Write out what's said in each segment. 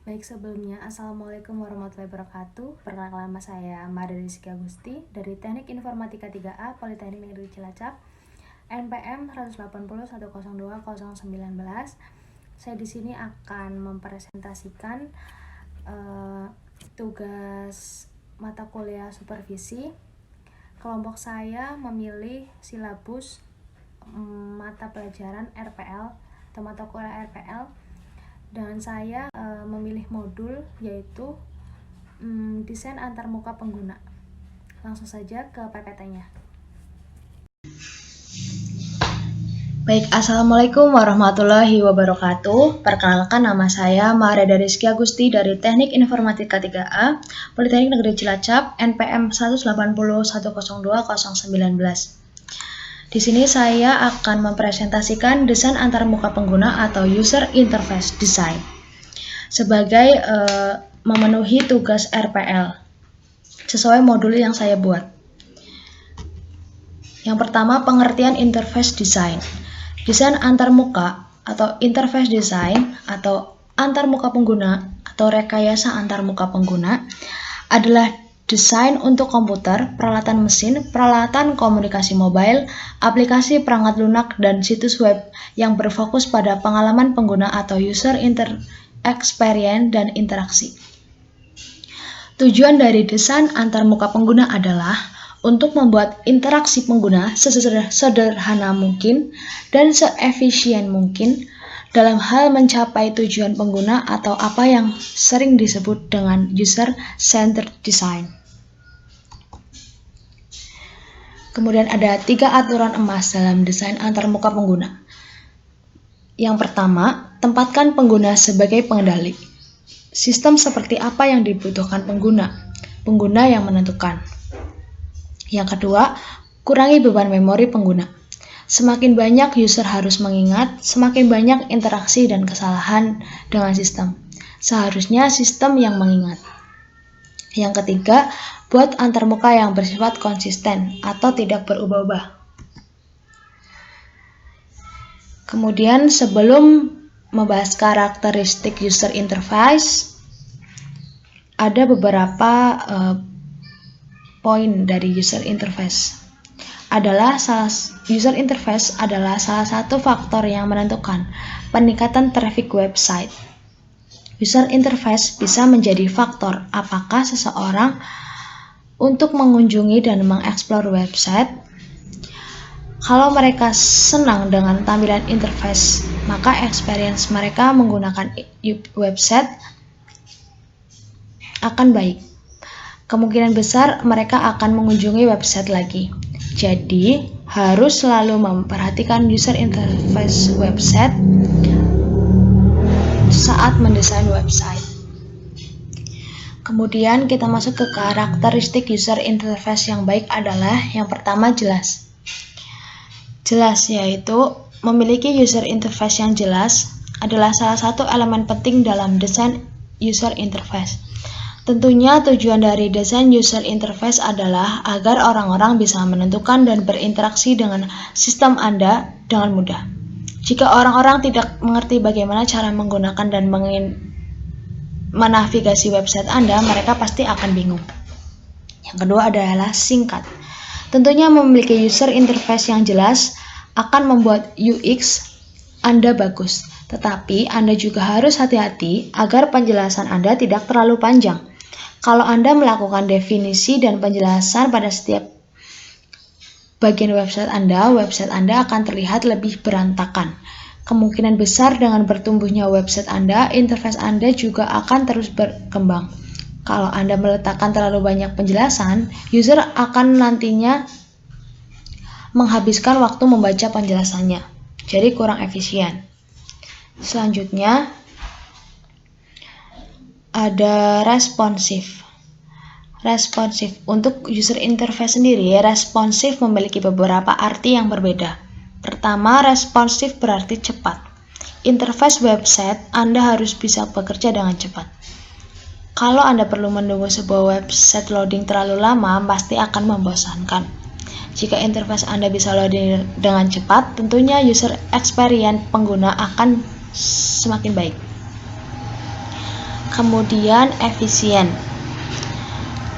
Baik, sebelumnya Assalamualaikum warahmatullahi wabarakatuh. Perkenalkan, nama saya Maria Rizky Agusti dari Teknik Informatika 3A Politeknik Negeri Cilacap, NPM 180102019. Saya di sini akan mempresentasikan tugas mata kuliah supervisi. Kelompok saya memilih silabus mata pelajaran RPL atau mata kuliah RPL, dan saya memilih modul yaitu desain antarmuka pengguna. Langsung saja ke PPT-nya. Baik, Assalamualaikum warahmatullahi wabarakatuh. Perkenalkan, nama saya Maria Rizky Agusti dari Teknik Informatika 3A Politeknik Negeri Cilacap, NPM 180102019. Di sini saya akan mempresentasikan desain antarmuka pengguna atau user interface design sebagai memenuhi tugas RPL sesuai modul yang saya buat. Yang pertama, pengertian interface design. Desain antarmuka atau interface design atau antarmuka pengguna atau rekayasa antarmuka pengguna adalah desain untuk komputer, peralatan mesin, peralatan komunikasi mobile, aplikasi perangkat lunak, dan situs web yang berfokus pada pengalaman pengguna atau user experience dan interaksi. Tujuan dari desain antarmuka pengguna adalah untuk membuat interaksi pengguna sesederhana mungkin dan seefisien mungkin dalam hal mencapai tujuan pengguna atau apa yang sering disebut dengan user-centered design. Kemudian ada 3 aturan emas dalam desain antarmuka pengguna. Yang pertama, tempatkan pengguna sebagai pengendali. Sistem seperti apa yang dibutuhkan pengguna yang menentukan. Yang kedua, kurangi beban memori pengguna. Semakin banyak user harus mengingat, semakin banyak interaksi dan kesalahan dengan sistem. Seharusnya sistem yang mengingat. Yang ketiga, buat antarmuka yang bersifat konsisten atau tidak berubah-ubah. Kemudian sebelum membahas karakteristik user interface, ada beberapa poin dari user interface. User interface adalah salah satu faktor yang menentukan peningkatan traffic website. User interface bisa menjadi faktor apakah seseorang untuk mengunjungi dan mengeksplor website. Kalau mereka senang dengan tampilan interface, maka experience mereka menggunakan website akan baik. Kemungkinan besar mereka akan mengunjungi website lagi. Jadi, harus selalu memperhatikan user interface website saat mendesain website. Kemudian kita masuk ke karakteristik user interface yang baik adalah yang pertama, jelas. Jelas yaitu memiliki user interface yang jelas adalah salah satu elemen penting dalam desain user interface. Tentunya tujuan dari desain user interface adalah agar orang-orang bisa menentukan dan berinteraksi dengan sistem Anda dengan mudah. Jika orang-orang tidak mengerti bagaimana cara menggunakan dan menavigasi website Anda, mereka pasti akan bingung. Yang kedua adalah singkat. Tentunya memiliki user interface yang jelas akan membuat UX Anda bagus. Tetapi Anda juga harus hati-hati agar penjelasan Anda tidak terlalu panjang. Kalau Anda melakukan definisi dan penjelasan pada setiap bagian website Anda akan terlihat lebih berantakan. Kemungkinan besar dengan bertumbuhnya website Anda, interface Anda juga akan terus berkembang. Kalau Anda meletakkan terlalu banyak penjelasan, user akan nantinya menghabiskan waktu membaca penjelasannya, jadi kurang efisien. Selanjutnya, ada responsif. Untuk user interface sendiri, responsif memiliki beberapa arti yang berbeda. Pertama, responsif berarti cepat. Interface website Anda harus bisa bekerja dengan cepat. Kalau Anda perlu menunggu sebuah website loading terlalu lama, pasti akan membosankan. Jika interface Anda bisa loading dengan cepat, tentunya user experience pengguna akan semakin baik. Kemudian efisien.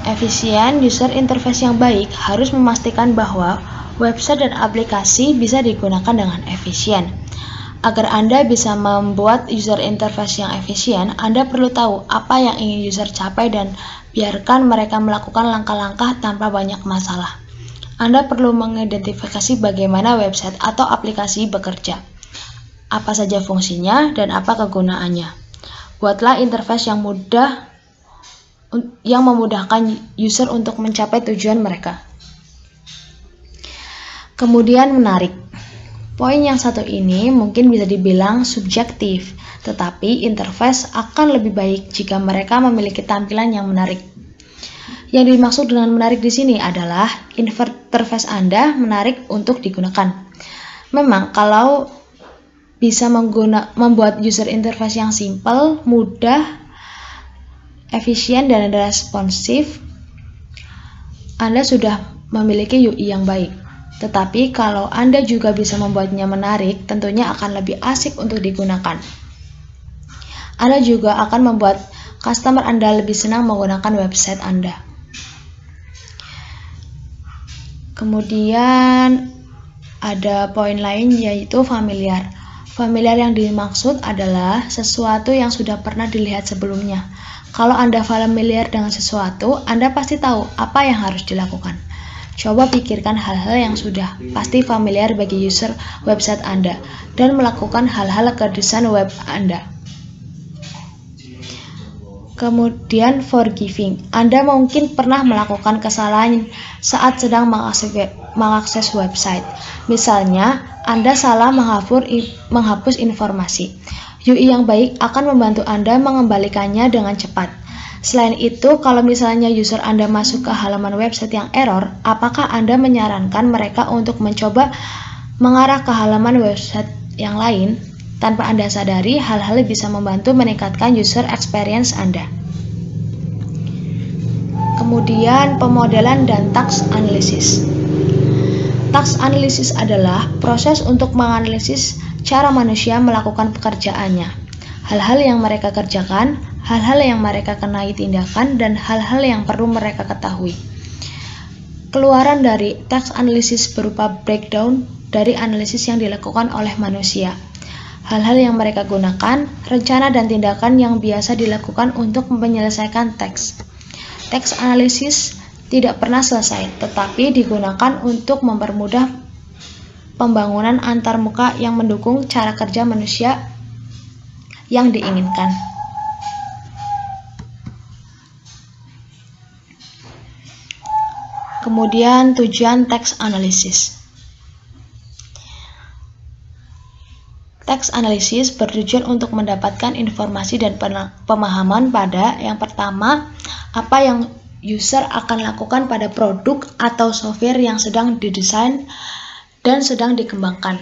Efisien, user interface yang baik harus memastikan bahwa website dan aplikasi bisa digunakan dengan efisien. Agar Anda bisa membuat user interface yang efisien, Anda perlu tahu apa yang ingin user capai dan biarkan mereka melakukan langkah-langkah tanpa banyak masalah. Anda perlu mengidentifikasi bagaimana website atau aplikasi bekerja, apa saja fungsinya, dan apa kegunaannya. Buatlah interface yang memudahkan user untuk mencapai tujuan mereka. Kemudian menarik. Poin yang satu ini mungkin bisa dibilang subjektif, tetapi interface akan lebih baik jika mereka memiliki tampilan yang menarik. Yang dimaksud dengan menarik di sini adalah interface Anda menarik untuk digunakan. Memang kalau bisa membuat user interface yang simple, mudah, efisien, dan responsif, Anda sudah memiliki UI yang baik. Tetapi kalau Anda juga bisa membuatnya menarik, tentunya akan lebih asik untuk digunakan. Anda juga akan membuat customer Anda lebih senang menggunakan website Anda. Kemudian ada poin lain yaitu familiar. Familiar yang dimaksud adalah sesuatu yang sudah pernah dilihat sebelumnya. Kalau Anda familiar dengan sesuatu, Anda pasti tahu apa yang harus dilakukan. Coba pikirkan hal-hal yang sudah pasti familiar bagi user website Anda dan melakukan hal-hal ke desain web Anda. Kemudian forgiving. Anda mungkin pernah melakukan kesalahan saat sedang mengakses website. Misalnya, Anda salah menghapus informasi. UI yang baik akan membantu Anda mengembalikannya dengan cepat. Selain itu, kalau misalnya user Anda masuk ke halaman website yang error, apakah Anda menyarankan mereka untuk mencoba mengarah ke halaman website yang lain? Tanpa Anda sadari, hal-hal bisa membantu meningkatkan user experience Anda. Kemudian pemodelan dan task analysis. Task analysis adalah proses untuk menganalisis cara manusia melakukan pekerjaannya. Hal-hal yang mereka kerjakan, hal-hal yang mereka kenai tindakan, dan hal-hal yang perlu mereka ketahui. Keluaran dari task analysis berupa breakdown dari analisis yang dilakukan oleh manusia. Hal-hal yang mereka gunakan, rencana dan tindakan yang biasa dilakukan untuk menyelesaikan teks. Teks analisis tidak pernah selesai, tetapi digunakan untuk mempermudah pembangunan antarmuka yang mendukung cara kerja manusia yang diinginkan. Kemudian tujuan teks analisis. Teks analisis bertujuan untuk mendapatkan informasi dan pemahaman pada yang pertama, apa yang user akan lakukan pada produk atau software yang sedang didesain dan sedang dikembangkan.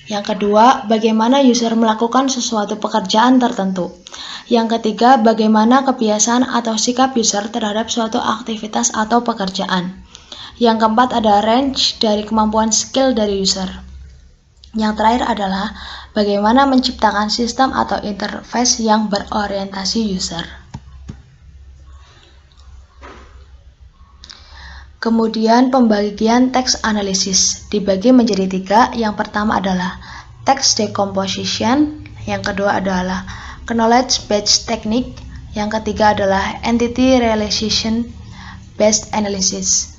Yang kedua, bagaimana user melakukan sesuatu pekerjaan tertentu. Yang ketiga, bagaimana kebiasaan atau sikap user terhadap suatu aktivitas atau pekerjaan. Yang keempat ada range dari kemampuan skill dari user. Yang terakhir adalah bagaimana menciptakan sistem atau interface yang berorientasi user. Kemudian pembagian teks analisis dibagi menjadi 3. Yang pertama adalah text decomposition, yang kedua adalah knowledge based technique, yang ketiga adalah entity relation based analysis.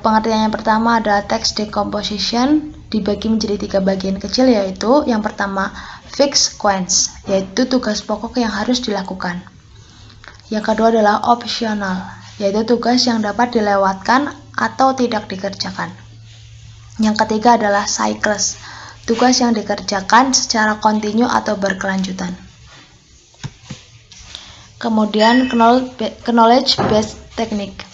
Pengertian yang pertama adalah text decomposition dibagi menjadi 3 bagian kecil, yaitu yang pertama fixed sequence, yaitu tugas pokok yang harus dilakukan. Yang kedua adalah optional, yaitu tugas yang dapat dilewatkan atau tidak dikerjakan. Yang ketiga adalah cycles, tugas yang dikerjakan secara kontinu atau berkelanjutan. Kemudian knowledge based technique,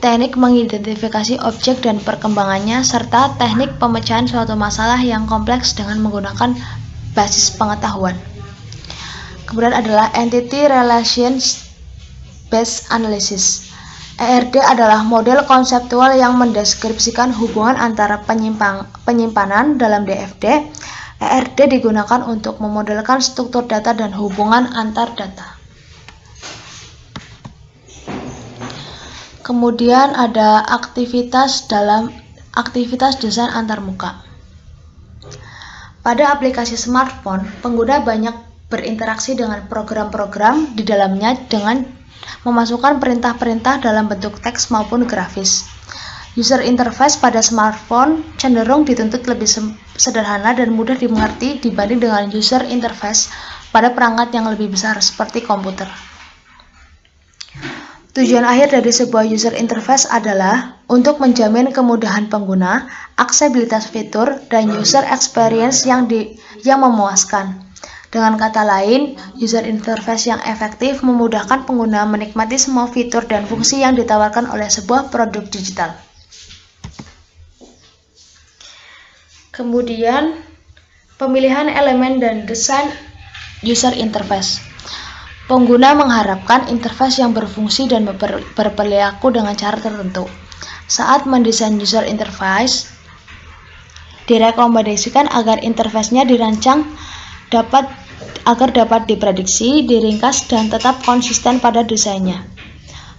teknik mengidentifikasi objek dan perkembangannya, serta teknik pemecahan suatu masalah yang kompleks dengan menggunakan basis pengetahuan. Kemudian adalah Entity Relations Based Analysis. ERD adalah model konseptual yang mendeskripsikan hubungan antara penyimpanan dalam DFD, ERD digunakan untuk memodelkan struktur data dan hubungan antar data. Kemudian ada aktivitas desain antarmuka. Pada aplikasi smartphone, pengguna banyak berinteraksi dengan program-program di dalamnya dengan memasukkan perintah-perintah dalam bentuk teks maupun grafis. User interface pada smartphone cenderung dituntut lebih sederhana dan mudah dimengerti dibanding dengan user interface pada perangkat yang lebih besar seperti komputer. Tujuan akhir dari sebuah user interface adalah untuk menjamin kemudahan pengguna, aksesibilitas fitur, dan user experience yang memuaskan. Dengan kata lain, user interface yang efektif memudahkan pengguna menikmati semua fitur dan fungsi yang ditawarkan oleh sebuah produk digital. Kemudian, pemilihan elemen dan desain user interface. Pengguna mengharapkan interface yang berfungsi dan berperilaku dengan cara tertentu. Saat mendesain user interface, direkomendasikan agar interface-nya dirancang agar dapat diprediksi, diringkas, dan tetap konsisten pada desainnya.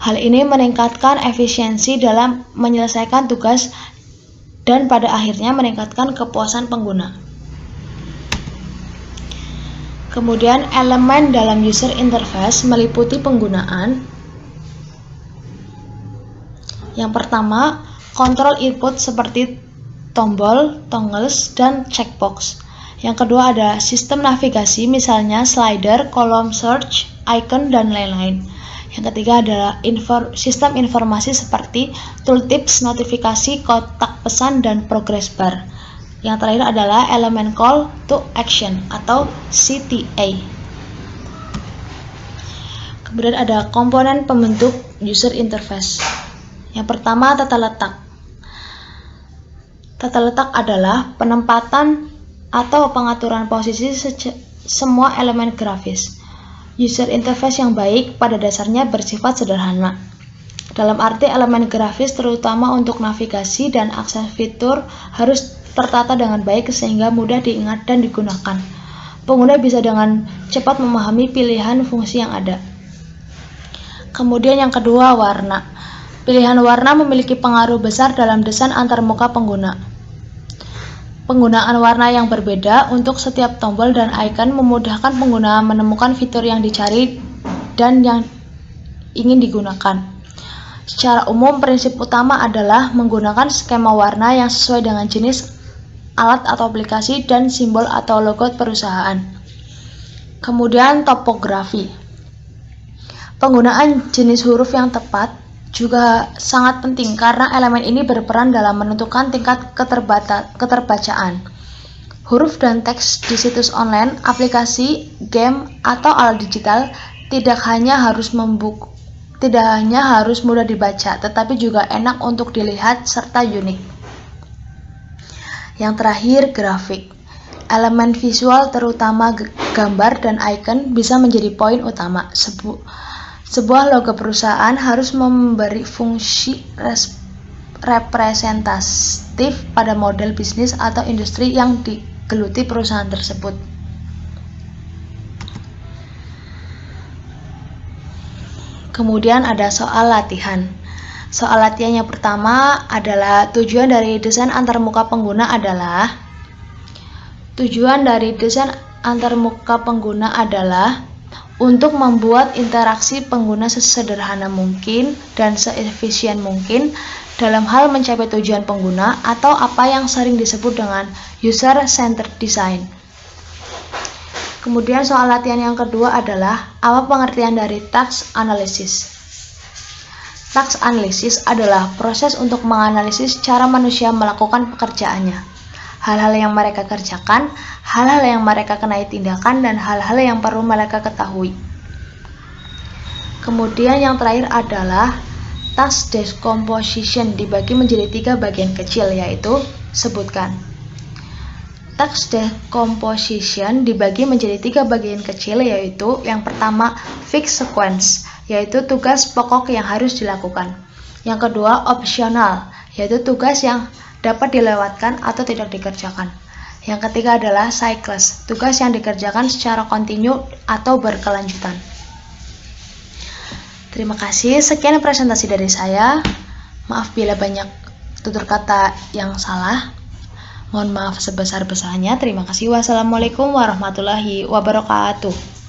Hal ini meningkatkan efisiensi dalam menyelesaikan tugas dan pada akhirnya meningkatkan kepuasan pengguna. Kemudian elemen dalam user interface meliputi penggunaan. Yang pertama, kontrol input seperti tombol, toggles, dan checkbox. Yang kedua ada sistem navigasi misalnya slider, kolom search, icon, dan lain-lain. Yang ketiga adalah sistem informasi seperti tooltips, notifikasi, kotak pesan, dan progress bar. Yang terakhir adalah elemen call to action atau CTA. Kemudian ada komponen pembentuk user interface. Yang pertama, tata letak. Tata letak adalah penempatan atau pengaturan posisi semua elemen grafis. User interface yang baik pada dasarnya bersifat sederhana. Dalam arti elemen grafis terutama untuk navigasi dan akses fitur harus tertata dengan baik sehingga mudah diingat dan digunakan. Pengguna bisa dengan cepat memahami pilihan fungsi yang ada. Kemudian yang kedua, warna. Pilihan warna memiliki pengaruh besar dalam desain antarmuka pengguna. Penggunaan warna yang berbeda untuk setiap tombol dan icon memudahkan pengguna menemukan fitur yang dicari dan yang ingin digunakan. Secara umum, prinsip utama adalah menggunakan skema warna yang sesuai dengan jenis alat atau aplikasi dan simbol atau logo perusahaan. Kemudian topografi. Penggunaan jenis huruf yang tepat juga sangat penting karena elemen ini berperan dalam menentukan tingkat keterbacaan. Huruf dan teks di situs online, aplikasi, game, atau alat digital tidak hanya harus mudah dibaca, tetapi juga enak untuk dilihat serta unik. Yang terakhir, grafik. Elemen visual terutama gambar dan icon bisa menjadi poin utama. Sebuah logo perusahaan harus memberi fungsi representatif pada model bisnis atau industri yang digeluti perusahaan tersebut. Kemudian ada soal latihan. Soal latihan yang pertama adalah tujuan dari desain antarmuka pengguna adalah untuk membuat interaksi pengguna sesederhana mungkin dan seefisien mungkin dalam hal mencapai tujuan pengguna atau apa yang sering disebut dengan user-centered design. Kemudian soal latihan yang kedua adalah apa pengertian dari task analysis. Task analysis adalah proses untuk menganalisis cara manusia melakukan pekerjaannya. Hal-hal yang mereka kerjakan, hal-hal yang mereka kenai tindakan, dan hal-hal yang perlu mereka ketahui. Kemudian yang terakhir adalah task decomposition dibagi menjadi 3 bagian kecil, yaitu sebutkan. Task decomposition dibagi menjadi 3 bagian kecil, yaitu yang pertama fixed sequence, yaitu tugas pokok yang harus dilakukan. Yang kedua optional, yaitu tugas yang dapat dilewatkan atau tidak dikerjakan. Yang ketiga adalah cycles, tugas yang dikerjakan secara kontinu atau berkelanjutan. Terima kasih, sekian presentasi dari saya. Maaf bila banyak tutur kata yang salah. Mohon maaf sebesar-besarnya. Terima kasih. Wassalamualaikum warahmatullahi wabarakatuh.